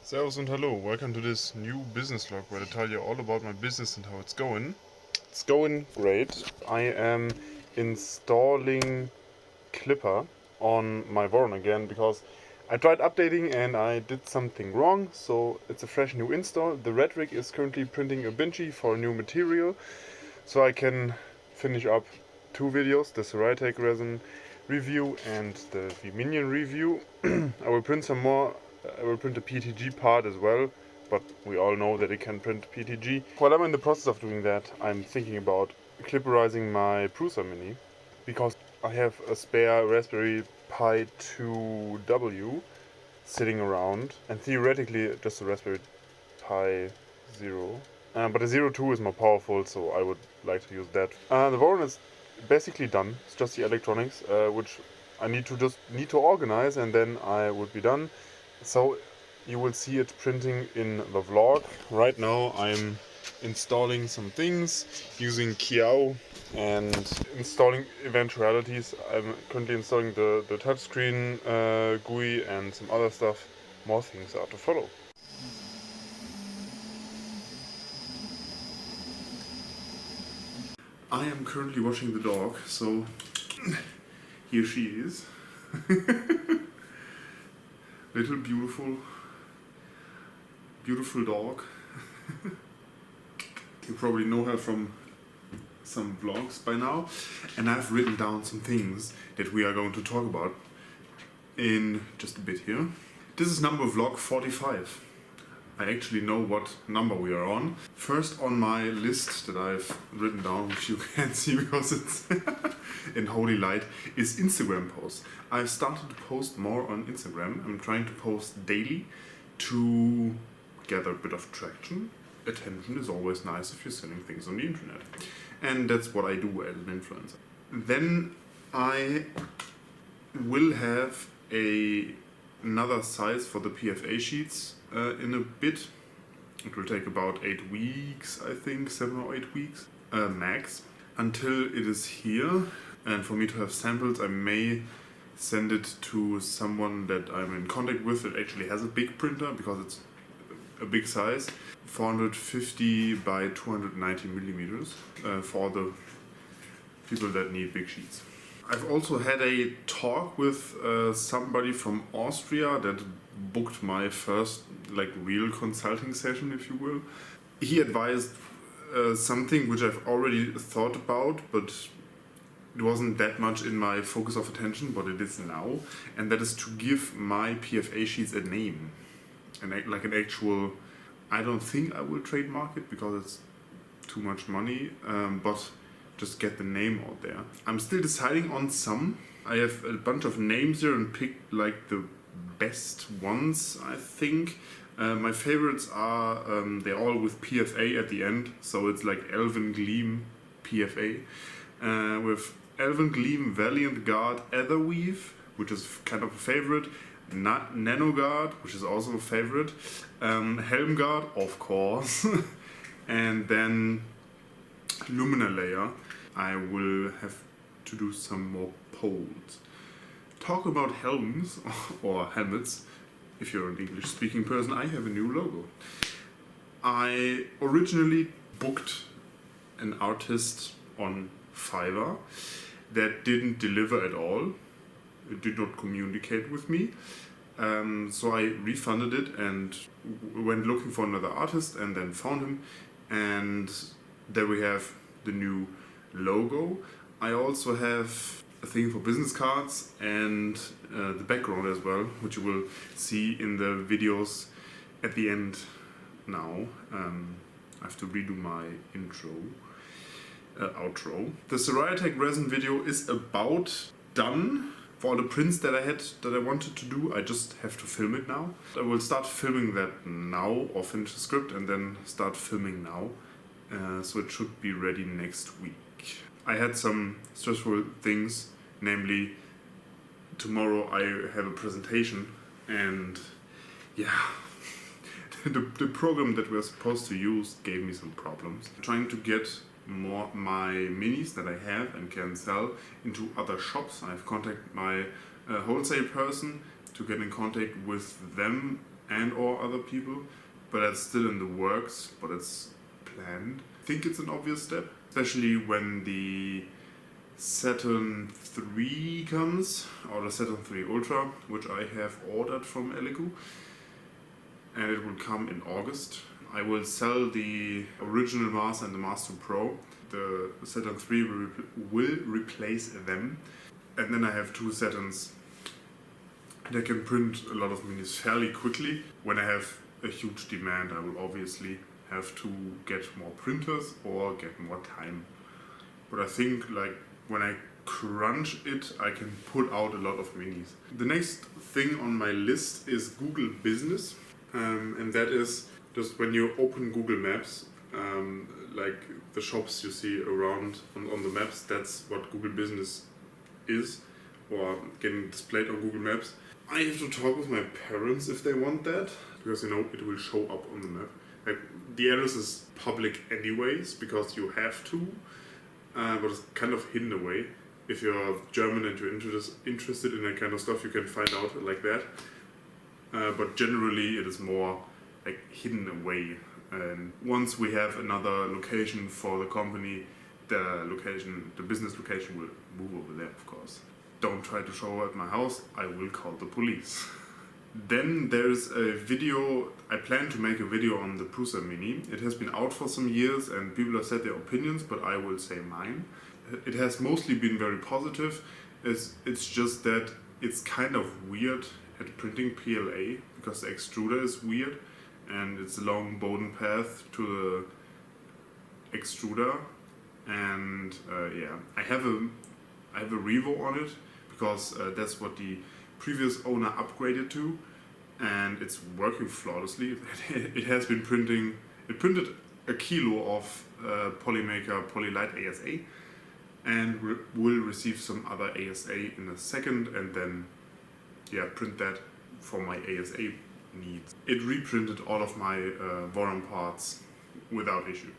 Servus and hello, welcome to this new business vlog where I tell you all about my business and how it's going. It's going great. I am installing Clipper on my Voron again because I tried updating and I did something wrong, so it's a fresh new install. The red rig is currently printing a Binchi for a new material, so I can finish up two videos, the Ceratec resin review and the Minion review. I will print some more. I will print the PTG part as well, but we all know that it can print PTG. While I'm in the process of doing that, I'm thinking about clipperizing my Prusa Mini, because I have a spare Raspberry Pi 2W sitting around, and theoretically just a Raspberry Pi 0. But the 02 is more powerful, so I would like to use that. The Voron is basically done. It's just the electronics, which I need to organize, and then I would be done. So you will see it printing in the vlog. Right now I'm installing some things using Kiao and installing eventualities. I'm currently installing the touchscreen GUI and some other stuff. More things are to follow. I am currently watching the dog, so here she is. Little beautiful dog. You probably know her from some vlogs by now, and I've written down some things that we are going to talk about in just a bit here. This is number vlog 45. I actually know what number we are on. First on my list that I've written down, which you can't see because it's in holy light, is Instagram posts. I've started to post more on Instagram. I'm trying to post daily to gather a bit of traction. Attention is always nice if you're selling things on the internet. And that's what I do as an influencer. Then I will have another size for the PFA sheets in a bit. It will take about 8 weeks, I think, 7 or 8 weeks max, until it is here. And for me to have samples, I may send it to someone that I'm in contact with that actually has a big printer, because it's a big size, 450 by 290 millimeters, for the people that need big sheets. I've also had a talk with somebody from Austria that booked my first real consulting session, if you will. He advised something which I've already thought about, but it wasn't that much in my focus of attention, but it is now, and that is to give my PFA sheets a name, and like an actual. I don't think I will trademark it because it's too much money, but just get the name out there. I'm still deciding on some. I have a bunch of names here and picked the best ones, I think. My favorites are, they're all with PFA at the end, so it's like ElvenGleam PFA. With ElvenGleam ValiantGuard Aetherweave, which is kind of a favorite. NanoGuard, which is also a favorite. HelmGuard, of course. And then LuminaLayer. I will have to do some more polls. Talk about helms or helmets. If you're an English speaking person, I have a new logo. I originally booked an artist on Fiverr that didn't deliver at all. It did not communicate with me. So I refunded it and went looking for another artist and then found him. And there we have the new logo. I also have a thing for business cards and the background as well, which you will see in the videos at the end now. I have to redo my outro. The Ceratec resin video is about done. For all the prints that I wanted to do, I just have to film it now. I will start filming that now, or finish the script and then start filming now. So it should be ready next week. I had some stressful things, namely tomorrow I have a presentation, and yeah, the program that we're supposed to use gave me some problems. Trying to get more my minis that I have and can sell into other shops. I've contacted my wholesale person to get in contact with them and or other people, but that's still in the works, but it's planned. I think it's an obvious step, especially when the Saturn 3 comes, or the Saturn 3 Ultra, which I have ordered from Eliku, and it will come in August. I will sell the original Master and the Master Pro. The Saturn 3 will replace them, and then I have two Saturns that can print a lot of minis fairly quickly. When I have a huge demand, I will obviously have to get more printers or get more time. But I think like when I crunch it, I can put out a lot of minis. The next thing on my list is Google Business, and that is just when you open Google Maps, like the shops you see around on the maps, that's what Google Business is, or getting displayed on Google Maps. I have to talk with my parents if they want that, because you know it will show up on the map. Like the address is public anyways, because you have to, but it's kind of hidden away. If you're German and you're interested in that kind of stuff, you can find out like that. But generally it is more like hidden away. And once we have another location for the company, the business location will move over there, of course. Don't try to show at my house, I will call the police. Then there's a video, I plan to make a video on the Prusa Mini. It has been out for some years and people have said their opinions, but I will say mine. It has mostly been very positive. It's just that it's kind of weird at printing PLA, because the extruder is weird and it's a long Bowden path to the extruder. And yeah, I have a Revo on it, because that's what the previous owner upgraded to, and it's working flawlessly. It has been printing, it printed a kilo of Polymaker Polylite ASA, and will receive some other ASA in a second, and then yeah, print that for my ASA needs. It reprinted all of my Voron parts without issue.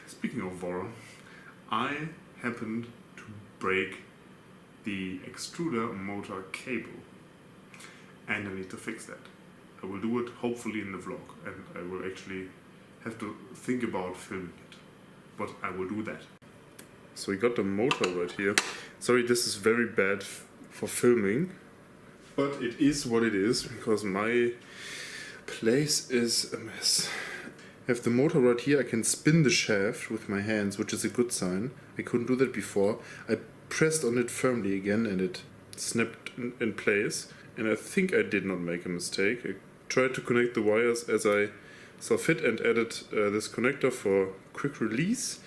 Speaking of Voron, I happened to break the extruder motor cable, and I need to fix that. I will do it hopefully in the vlog, and I will actually have to think about filming it, but I will do that. So we got the motor right here. Sorry, this is very bad for filming, but it is what it is, because my place is a mess. I have the motor right here. I can spin the shaft with my hands, which is a good sign. I couldn't do that before. I pressed on it firmly again and it snapped in place. And I think I did not make a mistake. I tried to connect the wires as I saw fit and added this connector for quick release.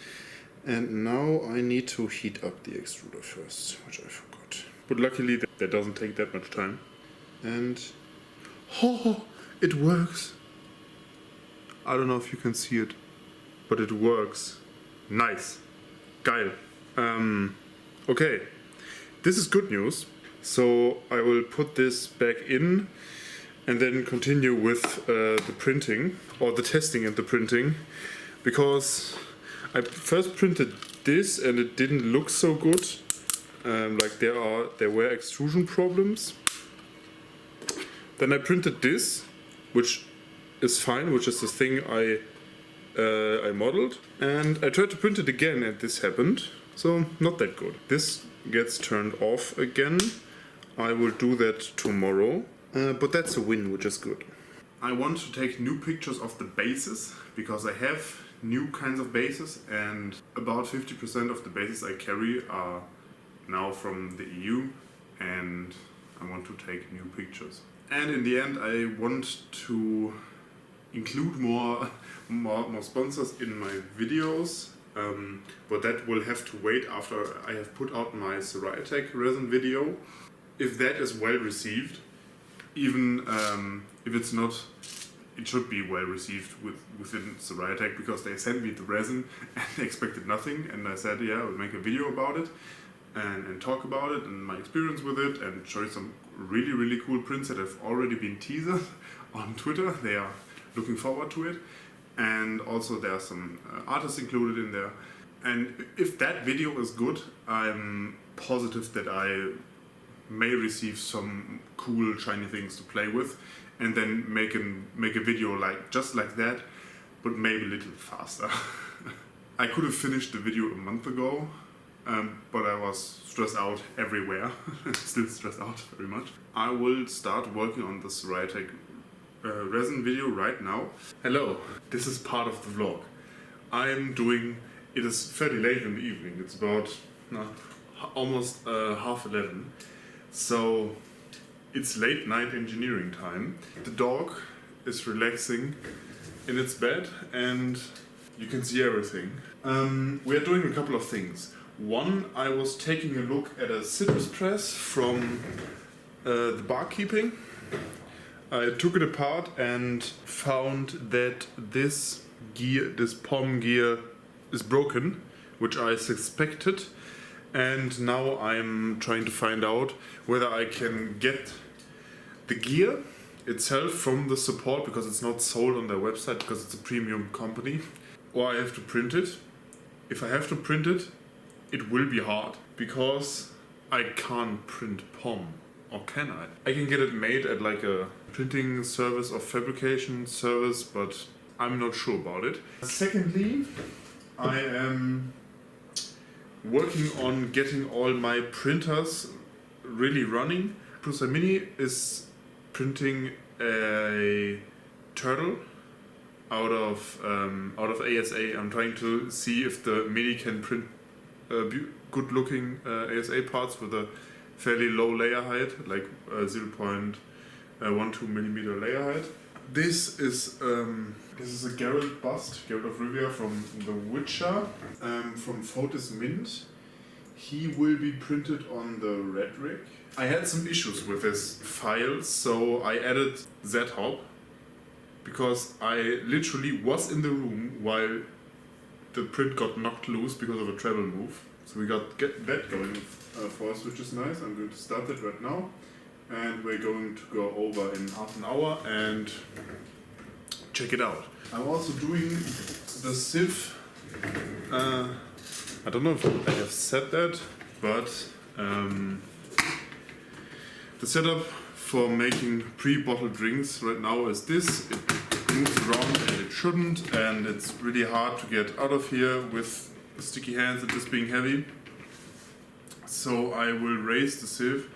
And now I need to heat up the extruder first, which I forgot. But luckily that doesn't take that much time. And oh, it works. I don't know if you can see it, but it works. Nice. Geil. Okay, this is good news. So I will put this back in and then continue with the printing, or the testing and the printing, because I first printed this and it didn't look so good. Like there were extrusion problems. Then I printed this, which is fine, which is the thing I modeled, and I tried to print it again and this happened, so not that good. This gets turned off again. I will do that tomorrow, but that's a win, which is good. I want to take new pictures of the bases, because I have new kinds of bases, and about 50% of the bases I carry are now from the EU, and I want to take new pictures. And in the end I want to include more sponsors in my videos, but that will have to wait after I have put out my Ceraitek resin video. If that is well received, even if it's not, it should be well received within Ceraitek, because they sent me the resin and they expected nothing, and I said yeah, I will make a video about it and talk about it and my experience with it, and show you some really cool prints that have already been teased on Twitter. They are looking forward to it, and also there are some artists included in there. And if that video is good, I'm positive that I may receive some cool shiny things to play with. and then make a video like just like that, but maybe a little faster. I could have finished the video a month ago, but I was stressed out everywhere. Still stressed out very much. I will start working on this Rytec resin video right now. Hello, this is part of the vlog. It is fairly late in the evening. It's about almost 11:30. So it's late night engineering time. The dog is relaxing in its bed and you can see everything. We are doing a couple of things. One, I was taking a look at a citrus press from the barkeeping. I took it apart and found that this POM gear is broken, which I suspected. And now I'm trying to find out whether I can get the gear itself from the support, because it's not sold on their website because it's a premium company, or I have to print it. If I have to print it, it will be hard because I can't print POM, or can I? I can get it made at like a printing service or fabrication service, but I'm not sure about it. Secondly, I am working on getting all my printers really running. Prusa Mini is printing a turtle out of ASA. I'm trying to see if the Mini can print good looking ASA parts with a fairly low layer height, like 0.12 millimeter layer height. This is a Geralt bust, Geralt of Rivia from The Witcher, from Fotis Mint. He will be printed on the red rig. I had some issues with his files, so I added Z-Hop, because I literally was in the room while the print got knocked loose because of a treble move. So we got that going for us, which is nice. I'm going to start that right now. And we're going to go over in half an hour and check it out. I'm also doing the sieve. I don't know if I have said that, but the setup for making pre-bottled drinks right now is this. It moves around and it shouldn't, and it's really hard to get out of here with sticky hands and this being heavy. So I will raise the sieve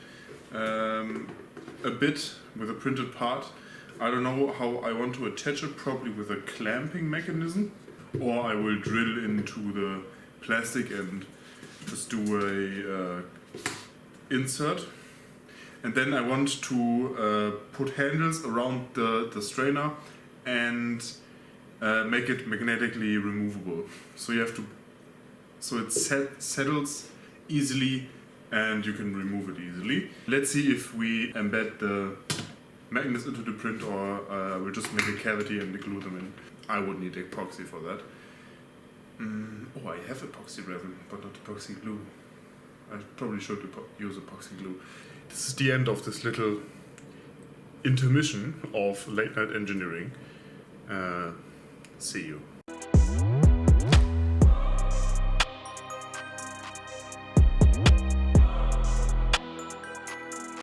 a bit with a printed part. I don't know how I want to attach it, probably with a clamping mechanism, or I will drill into the plastic and just do a insert. And then I want to put handles around the strainer and make it magnetically removable. So you have to, so it settles easily and you can remove it easily. Let's see if we embed the magnets into the print, or we'll just make a cavity and glue them in. I would need epoxy for that. Oh, I have epoxy resin, but not epoxy glue. I probably should use epoxy glue. This is the end of this little intermission of late night engineering. See you.